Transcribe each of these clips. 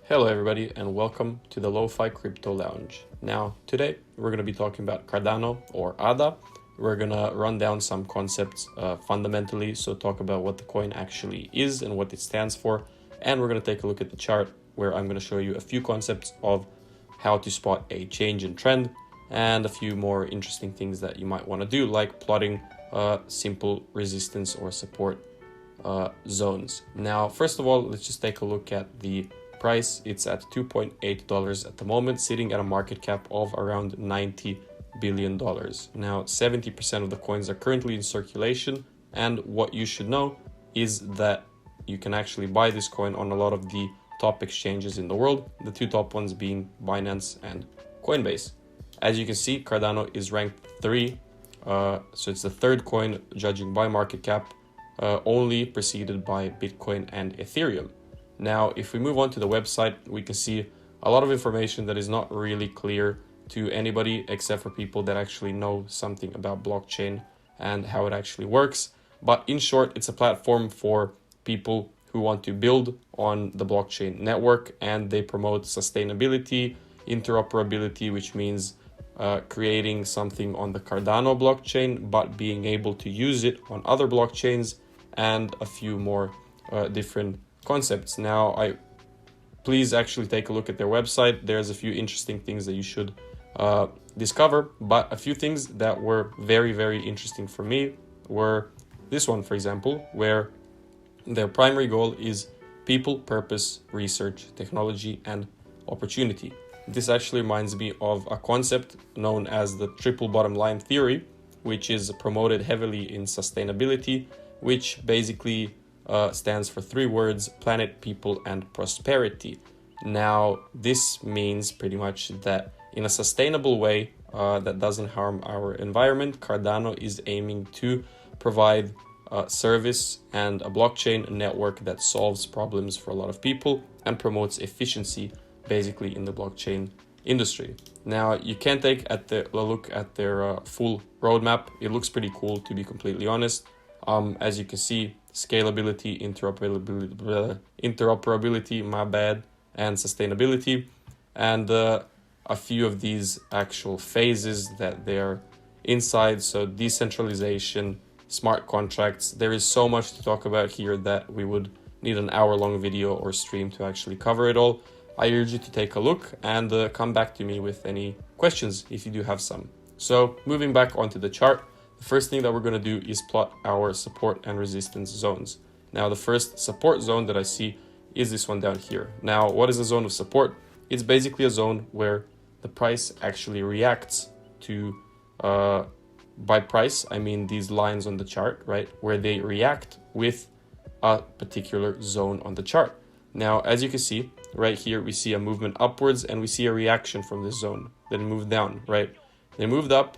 Hello everybody and welcome to the Lo-Fi Crypto Lounge. Now today we're going to be talking about Cardano or ADA. We're going to run down some concepts fundamentally, so talk about what the coin actually is and what it stands for, and we're going to take a look at the chart where I'm going to show you a few concepts of how to spot a change in trend and a few more interesting things that you might want to do, like plotting simple resistance or support zones. Now first of all, let's just take a look at the price. It's at $2.8 at the moment, sitting at a market cap of around $90 billion. Now 70% of the coins are currently in circulation, and what you should know is that you can actually buy this coin on a lot of the top exchanges in the world, the two top ones being Binance and Coinbase. As you can see, Cardano is ranked 3, so it's the third coin judging by market cap, only preceded by Bitcoin and Ethereum. Now, if we move on to the website, we can see a lot of information that is not really clear to anybody except for people that actually know something about blockchain and how it actually works. But in short, it's a platform for people who want to build on the blockchain network, and they promote sustainability, interoperability, which means creating something on the Cardano blockchain, but being able to use it on other blockchains, and a few more different concepts. Now, please actually take a look at their website. There's a few interesting things that you should discover, but a few things that were very, very interesting for me were this one, for example, where their primary goal is people, purpose, research, technology, and opportunity. This actually reminds me of a concept known as the triple bottom line theory, which is promoted heavily in sustainability, which basically stands for 3 words: planet, people, and prosperity. Now, this means pretty much that in a sustainable way that doesn't harm our environment, Cardano is aiming to provide service and a blockchain network that solves problems for a lot of people and promotes efficiency basically in the blockchain industry. Now, you can take a look at their full roadmap. It looks pretty cool, to be completely honest. As you can see, scalability, interoperability, my bad, and sustainability, and a few of these actual phases that they're inside. So decentralization, smart contracts. There is so much to talk about here that we would need an hour-long video or stream to actually cover it all. I urge you to take a look and come back to me with any questions if you do have some. So moving back onto the chart, the first thing that we're going to do is plot our support and resistance zones. Now, the first support zone that I see is this one down here. Now, what is a zone of support? It's basically a zone where the price actually reacts to, by price, I mean these lines on the chart, right? Where they react with a particular zone on the chart. Now, as you can see, right here, we see a movement upwards and we see a reaction from this zone. Then it moved down, right? They moved up,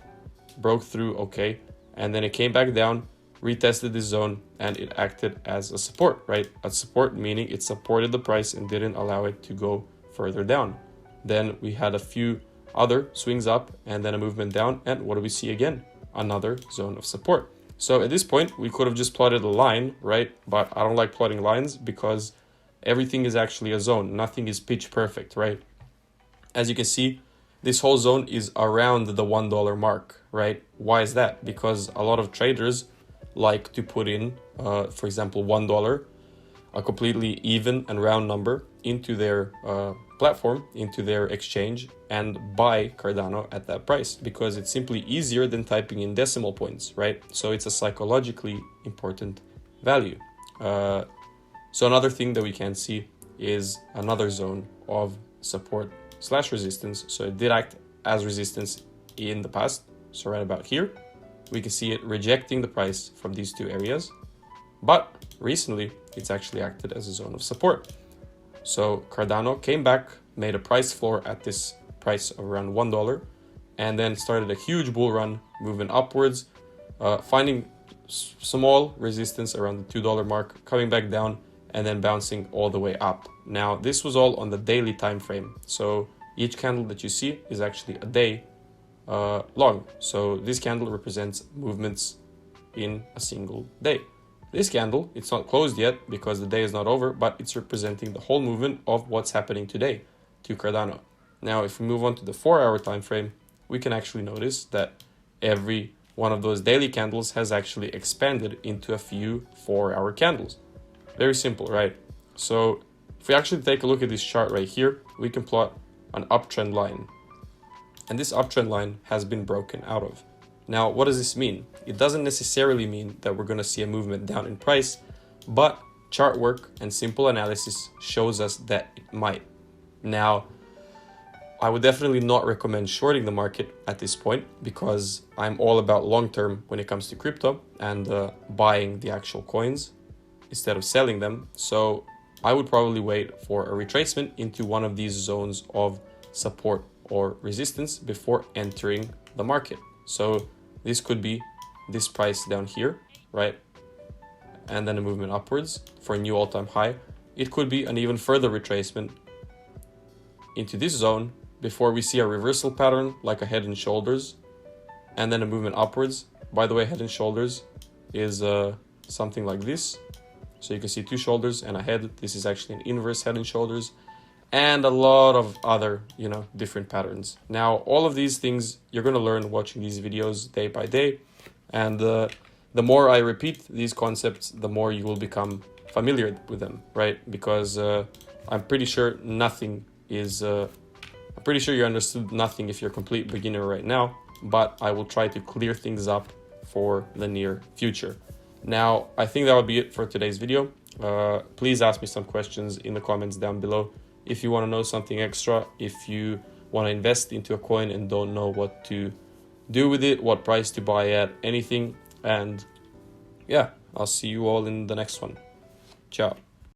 broke through, okay. And then it came back down, retested this zone, and it acted as a support, right? A support meaning it supported the price and didn't allow it to go further down. Then we had a few other swings up and then a movement down. And what do we see again? Another zone of support. So at this point, we could have just plotted a line, right? But I don't like plotting lines because everything is actually a zone. Nothing is pitch perfect, right? As you can see, this whole zone is around the $1 mark, right? Why is that? Because a lot of traders like to put in, for example, $1, a completely even and round number, into their platform, into their exchange, and buy Cardano at that price because it's simply easier than typing in decimal points, right? So it's a psychologically important value. So another thing that we can see is another zone of support / resistance. So it did act as resistance in the past. So right about here, we can see it rejecting the price from these two areas. But recently, it's actually acted as a zone of support. So Cardano came back, made a price floor at this price of around $1, and then started a huge bull run, moving upwards, finding small resistance around the $2 mark, coming back down, and then bouncing all the way up. Now, this was all on the daily time frame. So each candle that you see is actually a day long. So this candle represents movements in a single day. This candle, it's not closed yet because the day is not over, but it's representing the whole movement of what's happening today to Cardano. Now, if we move on to the 4-hour time frame, we can actually notice that every one of those daily candles has actually expanded into a few 4-hour candles. Very simple, right? So if we actually take a look at this chart right here, we can plot an uptrend line. And this uptrend line has been broken out of. Now, what does this mean? It doesn't necessarily mean that we're going to see a movement down in price, but chart work and simple analysis shows us that it might. Now, I would definitely not recommend shorting the market at this point because I'm all about long-term when it comes to crypto and buying the actual coins instead of selling them. So I would probably wait for a retracement into one of these zones of support or resistance before entering the market. So this could be this price down here, right? And then a movement upwards for a new all-time high. It could be an even further retracement into this zone before we see a reversal pattern like a head and shoulders, and then a movement upwards. By the way, head and shoulders is something like this. So you can see two shoulders and a head. This is actually an inverse head and shoulders, and a lot of other, different patterns. Now, all of these things you're going to learn watching these videos day by day. And the more I repeat these concepts, the more you will become familiar with them, right? Because I'm pretty sure I'm pretty sure you understood nothing if you're a complete beginner right now, but I will try to clear things up for the near future. Now, I think that would be it for today's video. Please ask me some questions in the comments down below. If you want to know something extra, if you want to invest into a coin and don't know what to do with it, what price to buy at, anything. And yeah, I'll see you all in the next one. Ciao.